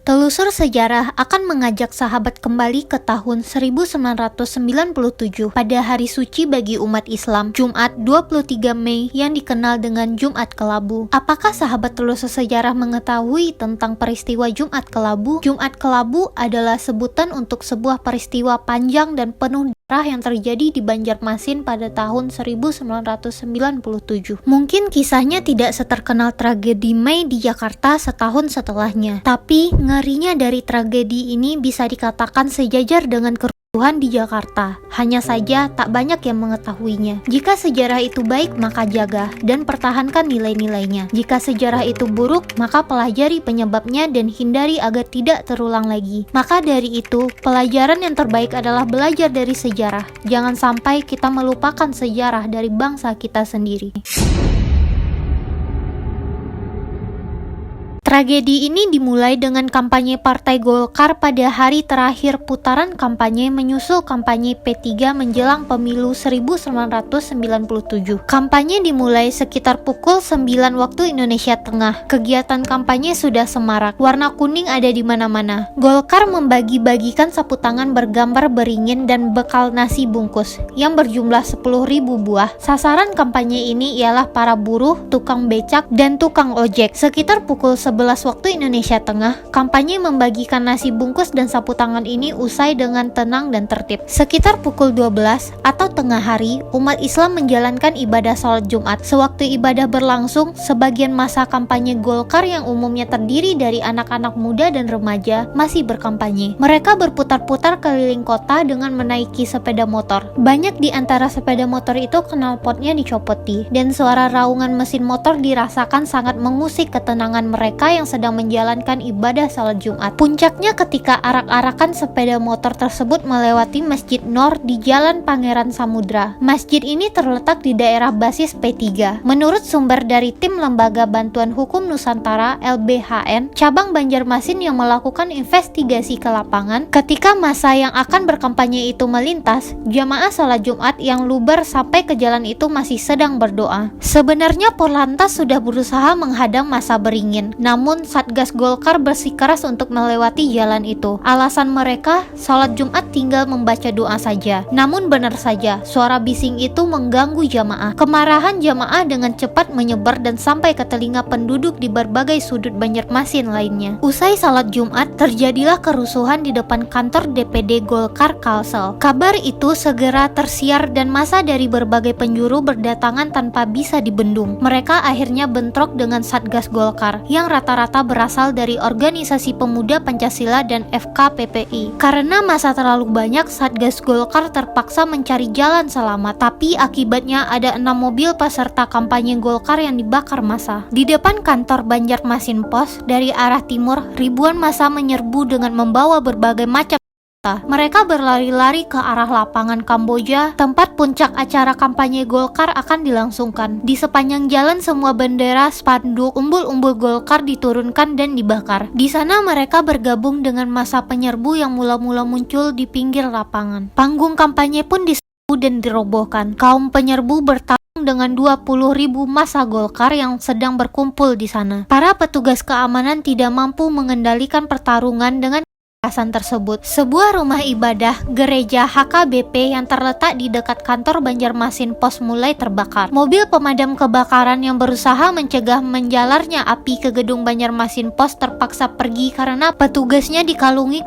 Telusur sejarah akan mengajak sahabat kembali ke tahun 1997 pada hari suci bagi umat Islam, Jumat 23 Mei yang dikenal dengan Jumat Kelabu. Apakah sahabat telusur sejarah mengetahui tentang peristiwa Jumat Kelabu? Jumat Kelabu adalah sebutan untuk sebuah peristiwa panjang dan penuh darah yang terjadi di Banjarmasin pada tahun 1997. Mungkin kisahnya tidak seterkenal tragedi Mei di Jakarta setahun setelahnya, tapi ngerinya dari tragedi ini bisa dikatakan sejajar dengan kerusuhan di Jakarta. Hanya saja tak banyak yang mengetahuinya. Jika sejarah itu baik, maka jaga dan pertahankan nilai-nilainya. Jika sejarah itu buruk, maka pelajari penyebabnya dan hindari agar tidak terulang lagi. Maka dari itu, pelajaran yang terbaik adalah belajar dari sejarah. Jangan sampai kita melupakan sejarah dari bangsa kita sendiri. Tragedi ini dimulai dengan kampanye Partai Golkar pada hari terakhir putaran kampanye menyusul kampanye P3 menjelang pemilu 1997. Kampanye dimulai sekitar pukul 9 waktu Indonesia Tengah. Kegiatan kampanye sudah semarak, warna kuning ada di mana-mana. Golkar membagi-bagikan sapu tangan bergambar beringin dan bekal nasi bungkus yang berjumlah 10.000 buah. Sasaran kampanye ini ialah para buruh, tukang becak, dan tukang ojek. Sekitar pukul 11 waktu Indonesia Tengah, kampanye membagikan nasi bungkus dan sapu tangan ini usai dengan tenang dan tertib. Sekitar pukul 12 atau tengah hari, umat Islam menjalankan ibadah sholat Jumat. Sewaktu ibadah berlangsung, sebagian masa kampanye Golkar yang umumnya terdiri dari anak-anak muda dan remaja masih berkampanye. Mereka berputar-putar keliling kota dengan menaiki sepeda motor. Banyak di antara sepeda motor itu knalpotnya dicopoti, dan suara raungan mesin motor dirasakan sangat mengusik ketenangan mereka yang sedang menjalankan ibadah salat Jumat. Puncaknya ketika arak-arakan sepeda motor tersebut melewati Masjid Nor di Jalan Pangeran Samudra. Masjid ini terletak di daerah basis P3. Menurut sumber dari tim Lembaga Bantuan Hukum Nusantara (LBHN) cabang Banjarmasin yang melakukan investigasi ke lapangan, ketika masa yang akan berkampanye itu melintas, jamaah salat Jumat yang luber sampai ke jalan itu masih sedang berdoa. Sebenarnya Porlantas sudah berusaha menghadang masa beringin, namun Satgas Golkar bersikeras untuk melewati jalan itu. Alasan mereka, salat Jumat tinggal membaca doa saja. Namun benar saja, suara bising itu mengganggu jamaah. Kemarahan jamaah dengan cepat menyebar dan sampai ke telinga penduduk di berbagai sudut Banjarmasin lainnya. Usai salat Jumat, terjadilah kerusuhan di depan kantor DPD Golkar Kalsel. Kabar itu segera tersiar dan massa dari berbagai penjuru berdatangan tanpa bisa dibendung. Mereka akhirnya bentrok dengan Satgas Golkar yang rata-rata berasal dari organisasi pemuda Pancasila dan FKPPI. Karena massa terlalu banyak, Satgas Golkar terpaksa mencari jalan selamat, tapi akibatnya ada 6 mobil peserta kampanye Golkar yang dibakar massa. Di depan kantor Banjarmasin Pos, dari arah timur, ribuan massa menyerbu dengan membawa berbagai macam. Mereka berlari-lari ke arah lapangan Kamboja, tempat puncak acara kampanye Golkar akan dilangsungkan. Di sepanjang jalan semua bendera, spanduk, umbul-umbul Golkar diturunkan dan dibakar. Di sana mereka bergabung dengan massa penyerbu yang mula-mula muncul di pinggir lapangan. Panggung kampanye pun diserbu dan dirobohkan. Kaum penyerbu bertarung dengan 20.000 massa Golkar yang sedang berkumpul di sana. Para petugas keamanan tidak mampu mengendalikan pertarungan dengan kekerasan tersebut. Sebuah rumah ibadah gereja HKBP yang terletak di dekat kantor Banjarmasin Pos mulai terbakar. Mobil pemadam kebakaran yang berusaha mencegah menjalarnya api ke gedung Banjarmasin Pos terpaksa pergi karena petugasnya dikalungi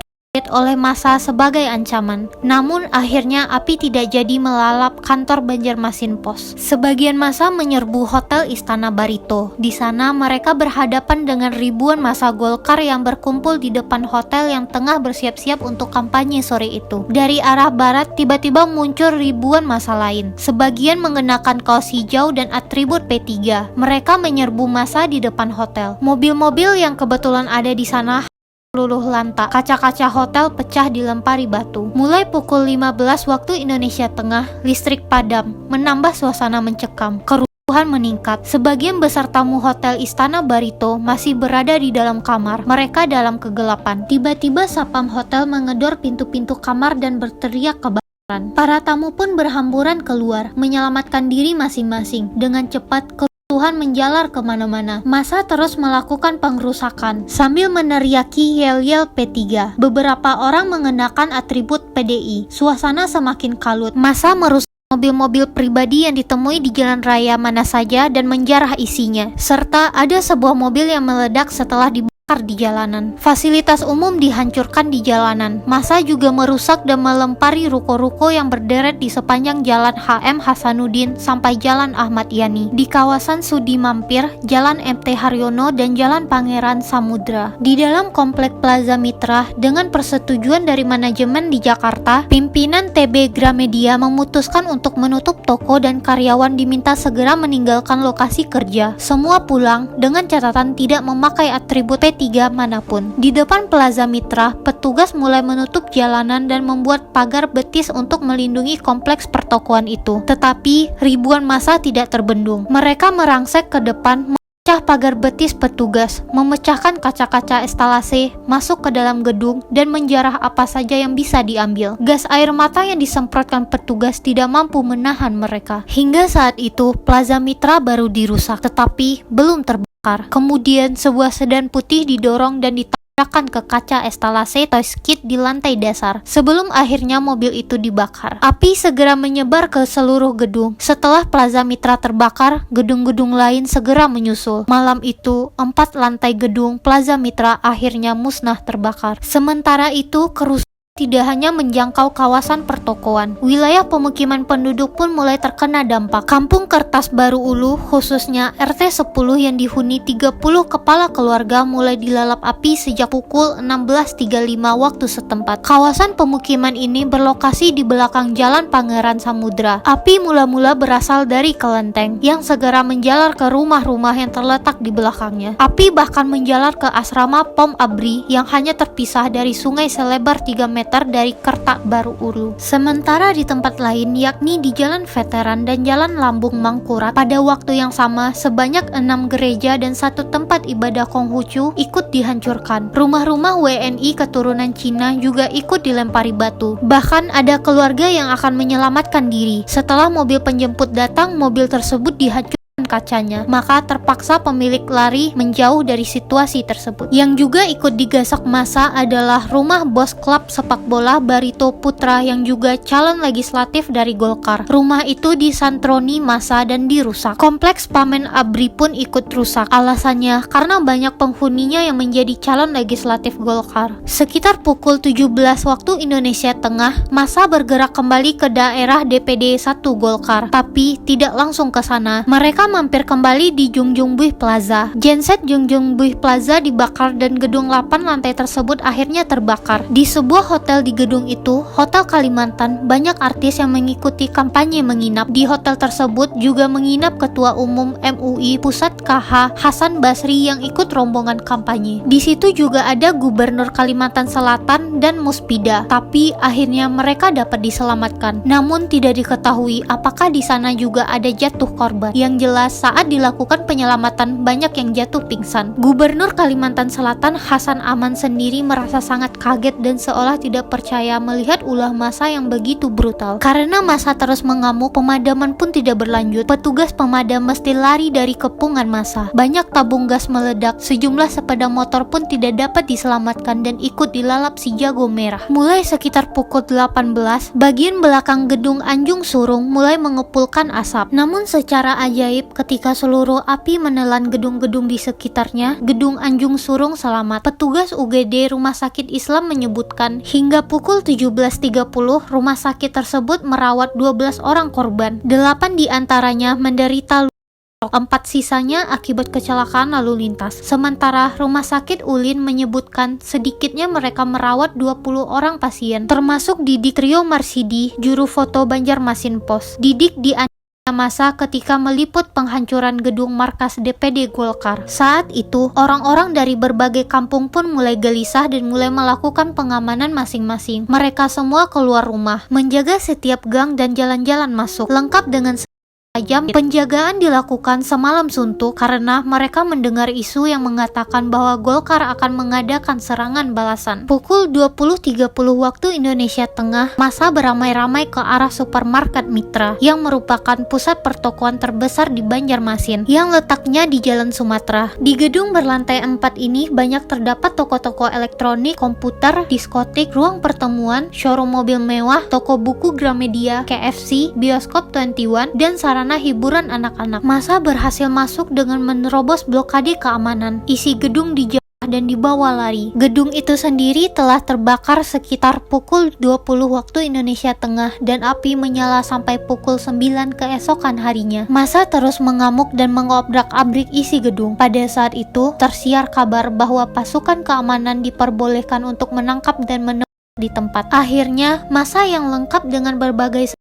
oleh massa sebagai ancaman. Namun akhirnya api tidak jadi melalap kantor Banjarmasin Pos. Sebagian massa menyerbu Hotel Istana Barito. Di sana mereka berhadapan dengan ribuan massa Golkar yang berkumpul di depan hotel yang tengah bersiap-siap untuk kampanye sore itu. Dari arah barat tiba-tiba muncul ribuan massa lain. Sebagian mengenakan kaos hijau dan atribut P3. Mereka menyerbu massa di depan hotel. Mobil-mobil yang kebetulan ada di sana luluh lantak, kaca-kaca hotel pecah dilempari batu. Mulai pukul 15 waktu Indonesia Tengah, listrik padam, menambah suasana mencekam. Kerusuhan meningkat. Sebagian besar tamu Hotel Istana Barito masih berada di dalam kamar. Mereka dalam kegelapan. Tiba-tiba sapam hotel mengedor pintu-pintu kamar dan berteriak kebakaran. Para tamu pun berhamburan keluar, menyelamatkan diri masing-masing. Dengan cepat, kerusuhan kericuhan menjalar kemana-mana. Massa terus melakukan pengrusakan sambil meneriaki yel-yel P3. Beberapa orang mengenakan atribut PDI. Suasana semakin kalut. Massa merusak mobil-mobil pribadi yang ditemui di jalan raya mana saja dan menjarah isinya. Serta ada sebuah mobil yang meledak setelah dibakar di jalanan. Fasilitas umum dihancurkan di jalanan. Massa juga merusak dan melempari ruko-ruko yang berderet di sepanjang jalan HM Hasanuddin sampai jalan Ahmad Yani. Di kawasan Sudi Mampir, jalan MT Haryono dan jalan Pangeran Samudra. Di dalam komplek Plaza Mitra, dengan persetujuan dari manajemen di Jakarta, pimpinan TB Gramedia memutuskan untuk menutup toko dan karyawan diminta segera meninggalkan lokasi kerja. Semua pulang dengan catatan tidak memakai atribut P3 manapun. Di depan Plaza Mitra, petugas mulai menutup jalanan dan membuat pagar betis untuk melindungi kompleks pertokoan itu. Tetapi ribuan massa tidak terbendung. Mereka merangsek ke depan, memecah pagar betis petugas, memecahkan kaca-kaca estalase, masuk ke dalam gedung, dan menjarah apa saja yang bisa diambil. Gas air mata yang disemprotkan petugas tidak mampu menahan mereka. Hingga saat itu, Plaza Mitra baru dirusak, tetapi belum terbakar. Kemudian sebuah sedan putih didorong dan ditabrakkan ke kaca estalase Toys Kit di lantai dasar sebelum akhirnya mobil itu dibakar. Api segera menyebar ke seluruh gedung. Setelah Plaza Mitra terbakar, gedung-gedung lain segera menyusul. Malam itu, 4 lantai gedung Plaza Mitra akhirnya musnah terbakar. Sementara itu, kerusuhan tidak hanya menjangkau kawasan pertokoan, wilayah pemukiman penduduk pun mulai terkena dampak. Kampung Kertas Baru Ulu, khususnya RT 10 yang dihuni 30 kepala keluarga mulai dilalap api sejak pukul 16.35 waktu setempat. Kawasan pemukiman ini berlokasi di belakang Jalan Pangeran Samudra. Api mula-mula berasal dari kelenteng yang segera menjalar ke rumah-rumah yang terletak di belakangnya. Api bahkan menjalar ke asrama Pom Abri yang hanya terpisah dari sungai selebar 3 meter dari Kertas Baru Ulu. Sementara di tempat lain, yakni di Jalan Veteran dan Jalan Lambung Mangkurat, pada waktu yang sama sebanyak 6 gereja dan 1 tempat ibadah Konghucu ikut dihancurkan. Rumah-rumah WNI keturunan Cina juga ikut dilempari batu. Bahkan ada keluarga yang akan menyelamatkan diri. Setelah mobil penjemput datang, mobil tersebut dihancurkan kacanya, maka terpaksa pemilik lari menjauh dari situasi tersebut. Yang juga ikut digasak massa adalah rumah bos klub sepak bola Barito Putra yang juga calon legislatif dari Golkar. Rumah itu disantroni massa dan dirusak. Kompleks Pamen Abri pun ikut rusak. Alasannya karena banyak penghuninya yang menjadi calon legislatif Golkar. Sekitar pukul 17 waktu Indonesia Tengah, massa bergerak kembali ke daerah DPD 1 Golkar, tapi tidak langsung ke sana. Mereka mampir kembali di Jungjungbuh Plaza. Genset Jungjungbuh Plaza dibakar dan gedung 8 lantai tersebut akhirnya terbakar. Di sebuah hotel di gedung itu, Hotel Kalimantan, banyak artis yang mengikuti kampanye menginap. Di hotel tersebut juga menginap Ketua Umum MUI Pusat KH Hasan Basri yang ikut rombongan kampanye. Di situ juga ada Gubernur Kalimantan Selatan dan Muspida, tapi akhirnya mereka dapat diselamatkan. Namun tidak diketahui apakah di sana juga ada jatuh korban. Yang jelas saat dilakukan penyelamatan banyak yang jatuh pingsan. Gubernur Kalimantan Selatan Hasan Aman sendiri merasa sangat kaget dan seolah tidak percaya melihat ulah massa yang begitu brutal. Karena massa terus mengamuk, pemadaman pun tidak berlanjut. Petugas pemadam mesti lari dari kepungan massa. Banyak tabung gas meledak, sejumlah sepeda motor pun tidak dapat diselamatkan dan ikut dilalap si jago merah. Mulai sekitar pukul 18, bagian belakang gedung Anjung Surung mulai mengepulkan asap. Namun secara ajaib, ketika seluruh api menelan gedung-gedung di sekitarnya, gedung Anjung Surung selamat. Petugas UGD Rumah Sakit Islam menyebutkan hingga pukul 17.30 rumah sakit tersebut merawat 12 orang korban. 8 diantaranya menderita 4 sisanya akibat kecelakaan lalu lintas. Sementara Rumah Sakit Ulin menyebutkan sedikitnya mereka merawat 20 orang pasien, termasuk Didik Trio Marsidi, juru foto Banjarmasin Pos. Didik massa ketika meliput penghancuran gedung markas DPD Golkar. Saat itu, orang-orang dari berbagai kampung pun mulai gelisah dan mulai melakukan pengamanan masing-masing. Mereka semua keluar rumah, menjaga setiap gang dan jalan-jalan masuk, lengkap dengan jam penjagaan dilakukan semalam suntuk karena mereka mendengar isu yang mengatakan bahwa Golkar akan mengadakan serangan balasan. Pukul 20.30 waktu Indonesia Tengah, massa beramai-ramai ke arah supermarket Mitra yang merupakan pusat pertokoan terbesar di Banjarmasin yang letaknya di Jalan Sumatera. Di gedung berlantai 4 ini banyak terdapat toko-toko elektronik, komputer, diskotik, ruang pertemuan, showroom mobil mewah, toko buku Gramedia, KFC, bioskop 21, dan sarana hiburan anak-anak. Massa berhasil masuk dengan menerobos blokade keamanan. Isi gedung dijebak dan dibawa lari. Gedung itu sendiri telah terbakar sekitar pukul 20 waktu Indonesia Tengah dan api menyala sampai pukul 9 keesokan harinya. Massa terus mengamuk dan mengobrak-abrik isi gedung. Pada saat itu, tersiar kabar bahwa pasukan keamanan diperbolehkan untuk menangkap dan menembak di tempat. Akhirnya, massa yang lengkap dengan berbagai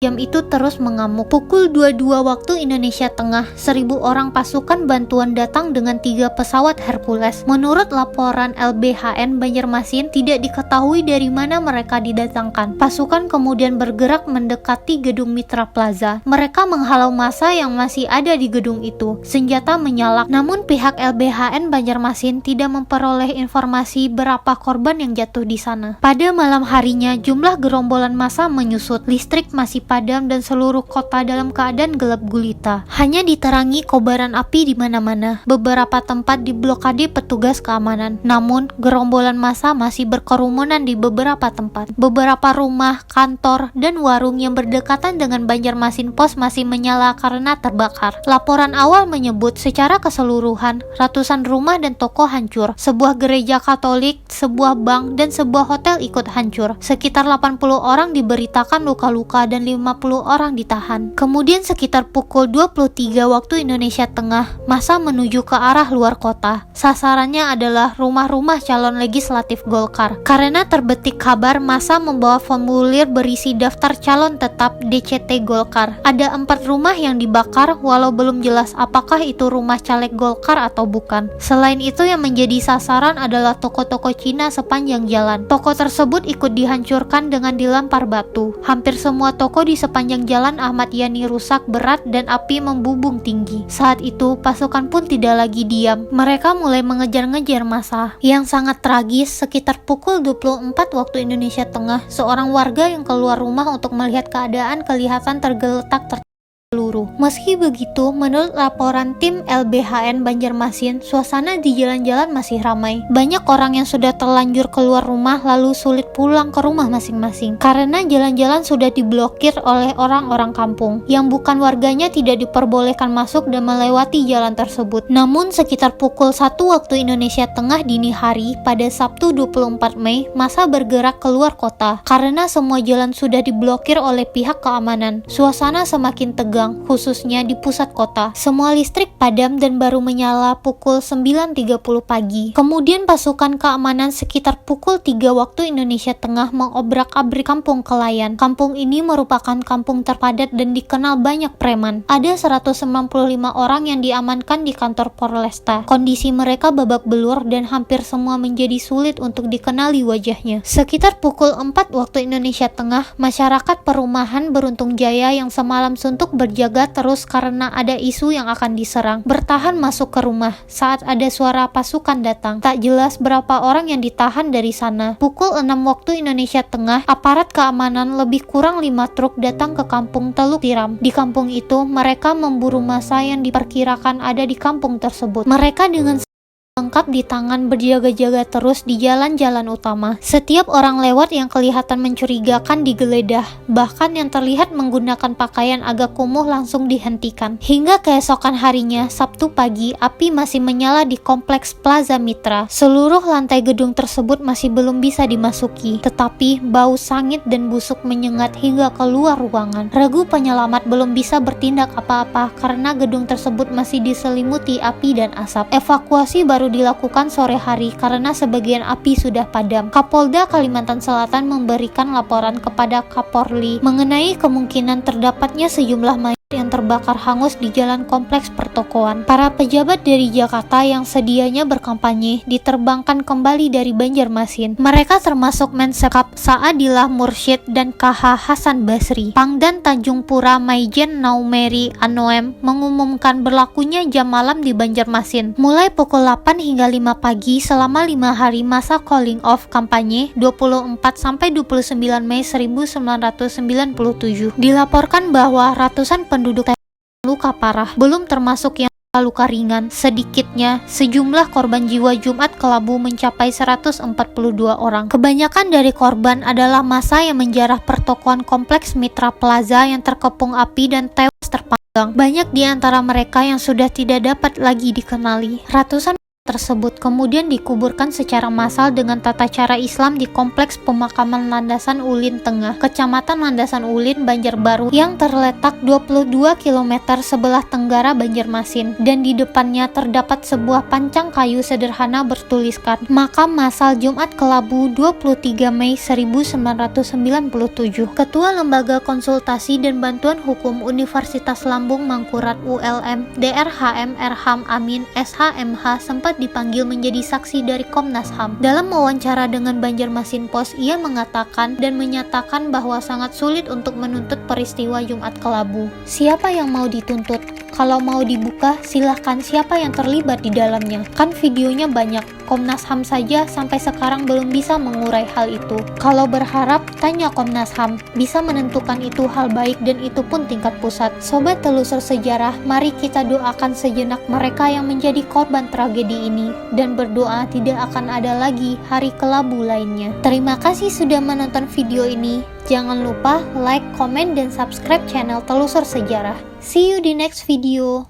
jam itu terus mengamuk. Pukul 22 waktu Indonesia Tengah, 1.000 orang pasukan bantuan datang dengan 3 pesawat Hercules. Menurut laporan LBHN Banjarmasin, tidak diketahui dari mana mereka didatangkan. Pasukan kemudian bergerak mendekati gedung Mitra Plaza. Mereka menghalau massa yang masih ada di gedung itu. Senjata menyala, namun pihak LBHN Banjarmasin tidak memperoleh informasi berapa korban yang jatuh di sana. Pada malam harinya, jumlah gerombolan massa menyusut. Listrik masih padam dan seluruh kota dalam keadaan gelap gulita. Hanya diterangi kobaran api di mana-mana. Beberapa tempat diblokade petugas keamanan. Namun, gerombolan massa masih berkerumunan di beberapa tempat. Beberapa rumah, kantor, dan warung yang berdekatan dengan Banjarmasin Pos masih menyala karena terbakar. Laporan awal menyebut secara keseluruhan, ratusan rumah dan toko hancur. Sebuah gereja Katolik, sebuah bank, dan sebuah hotel ikut hancur. Sekitar 80 orang diberitakan luka-luka dan 50 orang ditahan. Kemudian sekitar pukul 23 waktu Indonesia Tengah, massa menuju ke arah luar kota. Sasarannya adalah rumah-rumah calon legislatif Golkar. Karena terbetik kabar, massa membawa formulir berisi daftar calon tetap DCT Golkar. Ada 4 rumah yang dibakar, walau belum jelas apakah itu rumah caleg Golkar atau bukan. Selain itu, yang menjadi sasaran adalah toko-toko Cina sepanjang jalan. Toko tersebut ikut dihancurkan dengan dilempar batu. Hampir semua toko di sepanjang jalan Ahmad Yani rusak berat dan api membubung tinggi. Saat itu, pasukan pun tidak lagi diam. Mereka mulai mengejar-ngejar massa. Yang sangat tragis, sekitar pukul 24 waktu Indonesia Tengah, seorang warga yang keluar rumah untuk melihat keadaan kelihatan tergeletak peluru. Meski begitu, menurut laporan tim LBHN Banjarmasin, suasana di jalan-jalan masih ramai. Banyak orang yang sudah terlanjur keluar rumah lalu sulit pulang ke rumah masing-masing karena jalan-jalan sudah diblokir oleh orang-orang kampung yang bukan warganya, tidak diperbolehkan masuk dan melewati jalan tersebut. Namun sekitar pukul 1 waktu Indonesia Tengah dini hari pada Sabtu 24 Mei, massa bergerak keluar kota karena semua jalan sudah diblokir oleh pihak keamanan. Suasana semakin tegang, khususnya di pusat kota. Semua listrik padam dan baru menyala pukul 9.30 pagi. Kemudian pasukan keamanan sekitar pukul 3 waktu Indonesia Tengah mengobrak-abrik kampung Kelayan. Kampung ini merupakan kampung terpadat dan dikenal banyak preman. Ada 195 orang yang diamankan di kantor Polresta. Kondisi mereka babak belur dan hampir semua menjadi sulit untuk dikenali wajahnya. Sekitar pukul 4 waktu Indonesia Tengah, masyarakat perumahan Beruntung Jaya yang semalam suntuk berjaga terus karena ada isu yang akan diserang, bertahan masuk ke rumah saat ada suara pasukan datang. Tak jelas berapa orang yang ditahan dari sana. Pukul 6 waktu Indonesia Tengah, aparat keamanan lebih kurang 5 truk datang ke kampung Teluk Tiram. Di kampung itu, mereka memburu massa yang diperkirakan ada di kampung tersebut. Mereka dengan lengkap di tangan berjaga-jaga terus di jalan-jalan utama. Setiap orang lewat yang kelihatan mencurigakan digeledah, bahkan yang terlihat menggunakan pakaian agak kumuh langsung dihentikan. Hingga keesokan harinya, Sabtu pagi, api masih menyala di kompleks Plaza Mitra. Seluruh lantai gedung tersebut masih belum bisa dimasuki, tetapi bau sangit dan busuk menyengat hingga keluar ruangan. Regu penyelamat belum bisa bertindak apa-apa karena gedung tersebut masih diselimuti api dan asap. Evakuasi baru dilakukan sore hari karena sebagian api sudah padam. Kapolda Kalimantan Selatan memberikan laporan kepada Kapolri mengenai kemungkinan terdapatnya sejumlah mayat yang terbakar hangus di jalan kompleks pertokoan. Para pejabat dari Jakarta yang sedianya berkampanye diterbangkan kembali dari Banjarmasin. Mereka termasuk Mensekap Saadillah Mursyid dan KH Hasan Basri. Pangdam Tanjung Pura Maijen Naumeri Anoem mengumumkan berlakunya jam malam di Banjarmasin mulai pukul 8 hingga 5 pagi selama 5 hari masa calling off kampanye 24-29 Mei 1997. Dilaporkan bahwa ratusan penduduk luka parah, belum termasuk yang luka ringan. Sedikitnya, sejumlah korban jiwa Jumat Kelabu mencapai 142 orang. Kebanyakan dari korban adalah massa yang menjarah pertokoan kompleks Mitra Plaza yang terkepung api dan tewas terpanggang. Banyak di antara mereka yang sudah tidak dapat lagi dikenali. Ratusan tersebut kemudian dikuburkan secara massal dengan tata cara Islam di kompleks pemakaman Landasan Ulin Tengah, Kecamatan Landasan Ulin, Banjarbaru yang terletak 22 km sebelah tenggara Banjarmasin, dan di depannya terdapat sebuah pancang kayu sederhana bertuliskan Makam Massal Jumat Kelabu 23 Mei 1997. Ketua Lembaga Konsultasi dan Bantuan Hukum Universitas Lambung Mangkurat ULM, DRHM Erham Amin SHMH sempat dipanggil menjadi saksi dari Komnas HAM. Dalam wawancara dengan Banjarmasin Post, ia mengatakan dan menyatakan bahwa sangat sulit untuk menuntut peristiwa Jumat Kelabu. Siapa yang mau dituntut? Kalau mau dibuka, silahkan. Siapa yang terlibat di dalamnya? Kan videonya banyak. Komnas HAM saja sampai sekarang belum bisa mengurai hal itu. Kalau berharap, tanya Komnas HAM. Bisa menentukan itu hal baik dan itu pun tingkat pusat. Sobat telusur sejarah, mari kita doakan sejenak mereka yang menjadi korban tragedi ini dan berdoa tidak akan ada lagi hari kelabu lainnya. Terima kasih sudah menonton video ini. Jangan lupa like, komen, dan subscribe channel Telusur Sejarah. See you di next video.